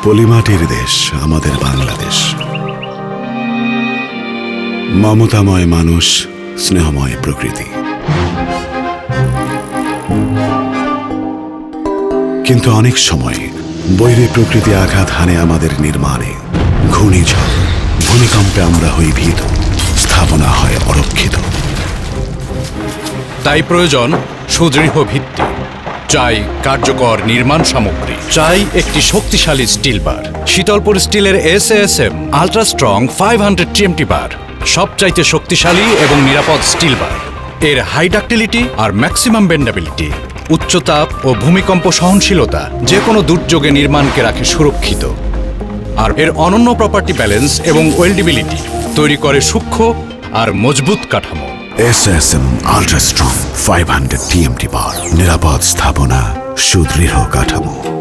পলিমাটির দেশ আমাদের বাংলাদেশ। মমতাময় মানুষ, স্নেহময় প্রকৃতি। কিন্তু অনেক সময় বৈরী প্রকৃতি আঘাত হানে আমাদের নির্মাণে। ঘূর্ণিঝড়, ভূমিকম্পে আমরা হই ভীত, স্থাপনা হয় অরক্ষিত। তাই প্রয়োজন সুদৃঢ় ভিত্তি, চাই কার্যকর নির্মাণ সামগ্রী, চাই একটি শক্তিশালী স্টিল বার। শীতলপুর স্টিলের SASM আল্ট্রা স্ট্রং 500 TMT বার সবচাইতে শক্তিশালী এবং নিরাপদ স্টিল বার। এর হাই ডাক্টিলিটি আর ম্যাক্সিমাম বেন্ডাবিলিটি, উচ্চতাপ ও ভূমিকম্প সহনশীলতা যে কোনো দুর্যোগে নির্মাণকে রাখে সুরক্ষিত। আর এর অনন্য প্রপার্টি ব্যালেন্স এবং ওয়েল্ডেবিলিটি তৈরি করে সূক্ষ্ম আর মজবুত কাঠামো। SASM আল্ট্রা স্ট্রং 500 TMT বার, নিরাপদ স্থাপনা, সুদৃঢ় কাঠামো।